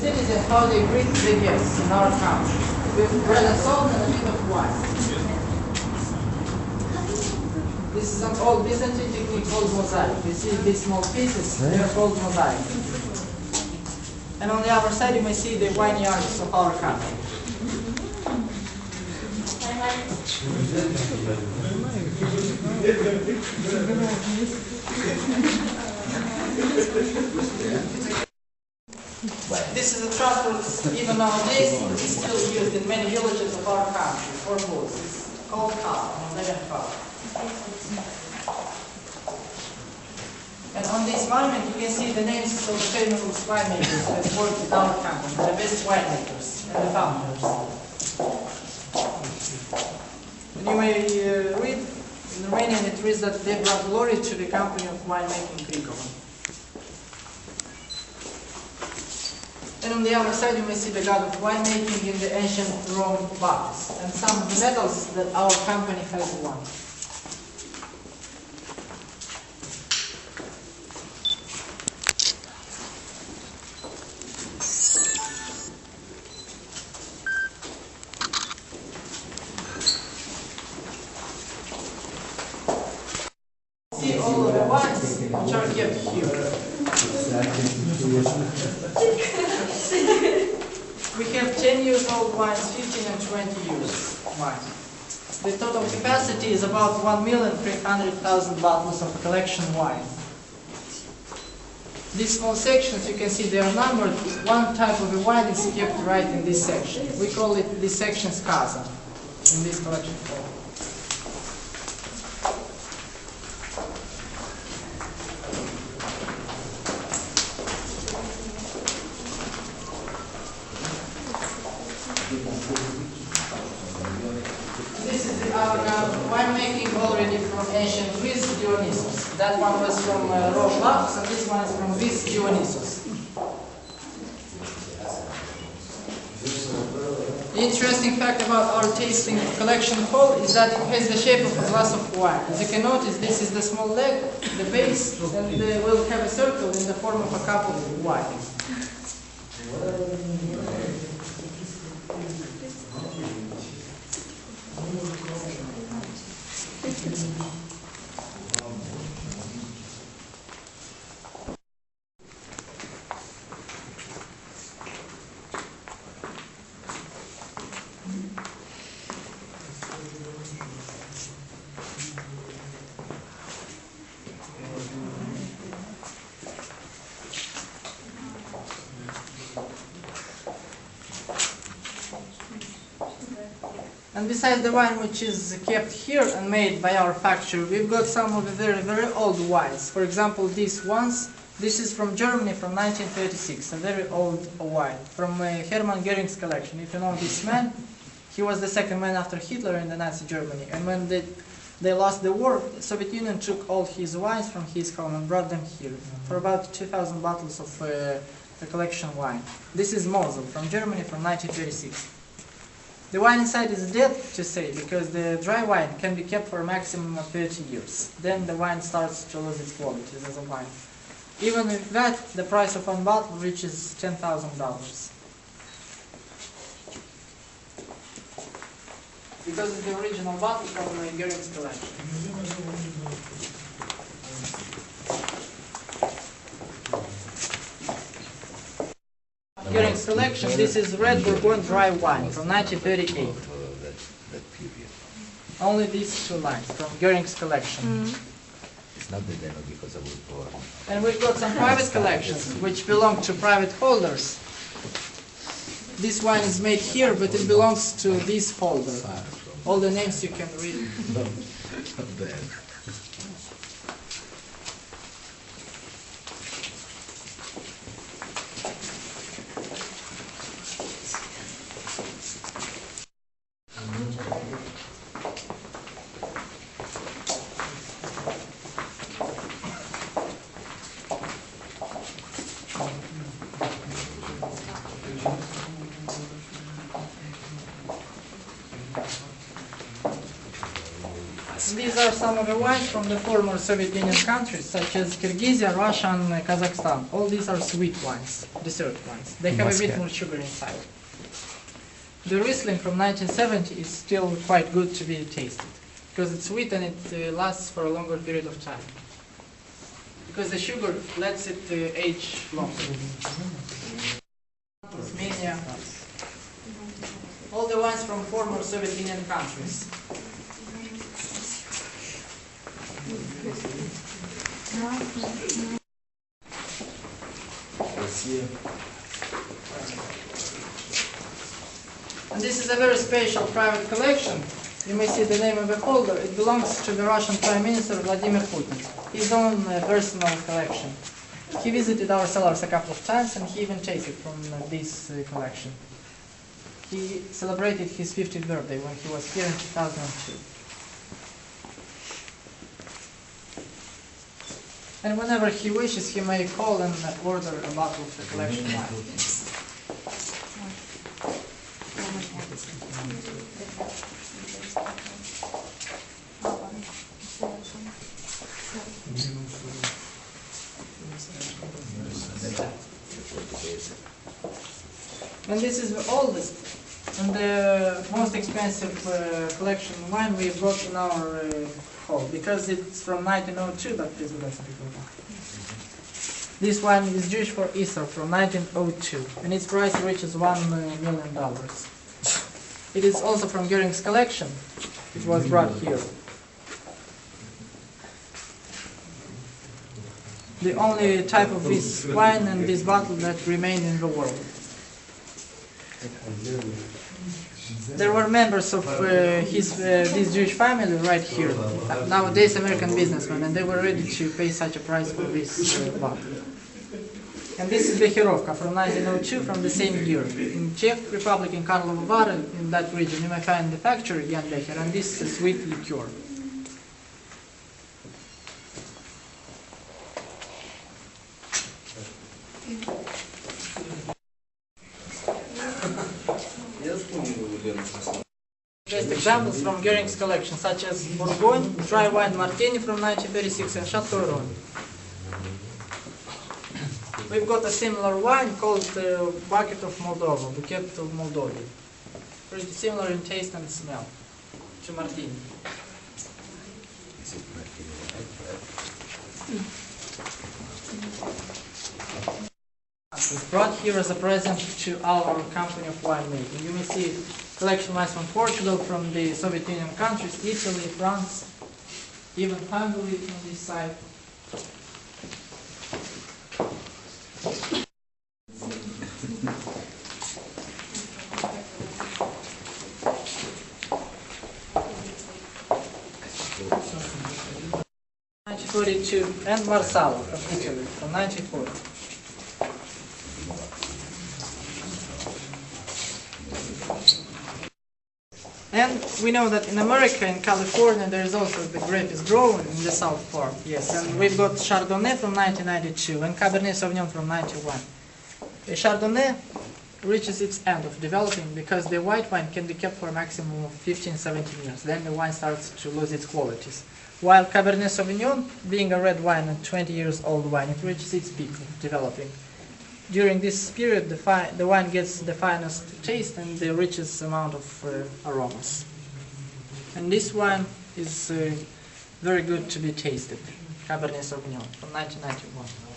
citizens how they greet the guests in our country with bread and salt and a bit of wine. This is an old Byzantine technique called mosaic. You see these small pieces, they are called mosaic. And on the other side you may see the vineyards of our country. This is a transport, even nowadays, it's still used in many villages of our country for goods. It's called car, Hungarian car. And on this monument you can see the names of the famous winemakers that worked in our country, the best winemakers and the founders. And you may read in Romanian it reads that they brought glory to the company of winemaking Cricova. And on the other side you may see the god of winemaking in the ancient Rome Bacchus and some of the medals that our company has won. See all of the wines which are kept here. We have 10 years old wines, 15 and 20 years wines. The total capacity is about 1,300,000 bottles of collection wine. These small sections, you can see they are numbered. One type of the wine is kept right in this section. We call it this section's casa in this collection hall. This is our winemaking already from ancient Greece, Dionysus. That one was from Rome Bacchus, and this one is from Greece, Dionysus. The interesting fact about our tasting collection hall is that it has the shape of a glass of wine. As you can notice, this is the small leg, the base, and we'll have a circle in the form of a cup of wine. And besides the wine which is kept here and made by our factory, we've got some of the very, very old wines. For example, these ones, this is from Germany from 1936, a very old wine, from Hermann Göring's collection. If you know this man, he was the second man after Hitler in the Nazi Germany. And when they lost the war, the Soviet Union took all his wines from his home and brought them here for about 2,000 bottles of the collection wine. This is Mosel from Germany from 1936. The wine inside is dead, to say, because the dry wine can be kept for a maximum of 30 years. Then the wine starts to lose its qualities as a wine. Even with that, the price of one bottle reaches $10,000. Because it's the original bottle from Göring's collection. Göring's collection, this is red Bourgogne dry wine from 1938. Only these two lines from Göring's collection. It's not the demo because I was born. And we've got some private collections which belong to private holders. This wine is made here, but it belongs to this holder. All the names you can read. Not bad. these are some of the wines from the former Soviet Union countries, such as Kyrgyzia, Russia, and Kazakhstan. All these are sweet wines, dessert wines. They have a bit more sugar inside. The Riesling from 1970 is still quite good to be tasted, because it's sweet and it lasts for a longer period of time. Because the sugar lets it age longer. Armenia. All the wines from former Soviet Union countries. And this is a very special private collection. You may see the name of the holder. It belongs to the Russian Prime Minister Vladimir Putin. His own personal collection. He visited our cellars a couple of times and he even tasted from this collection. He celebrated his 50th birthday when he was here in 2002. And whenever he wishes, he may call and order a bottle of the collection wine. And this is the oldest and the most expensive collection wine we've got in our hall, because it's from 1902, but please let's take a look. This wine is Jewish for Easter from 1902, and its price reaches $1 million. It is also from Goering's collection. It was brought here. The only type of this wine and this bottle that remained in the world. There were members of this Jewish family right here, nowadays American businessmen, and they were ready to pay such a price for this bottle. And this is Becherovka from 1902, from the same year. In Czech Republic, in Karlovy Vary, in that region, you may find the factory Jan Becher, and this is sweet liqueur. Just examples from Goering's collection, such as Bourgogne, dry wine Martini from 1936, and Chateau Rhône. We've got a similar wine called Bucket of Moldova, Bouquet of Moldova. Pretty similar in taste and smell to Martini. It's brought here as a present to our company of winemaking. You may see collection wines from Portugal, from the Soviet Union countries, Italy, France, even Hungary on this side. And Marsala from Italy from 1940. And we know that in America, in California, there is also the grape is grown in the south part. Yes, and we've got Chardonnay from 1992 and Cabernet Sauvignon from 91. The Chardonnay reaches its end of developing because the white wine can be kept for a maximum of 15-17 years. Then the wine starts to lose its qualities. While Cabernet Sauvignon, being a red wine and 20 years old wine, it reaches its peak of developing. During this period, the wine gets the finest taste and the richest amount of aromas. And this wine is very good to be tasted, Cabernet Sauvignon from 1991.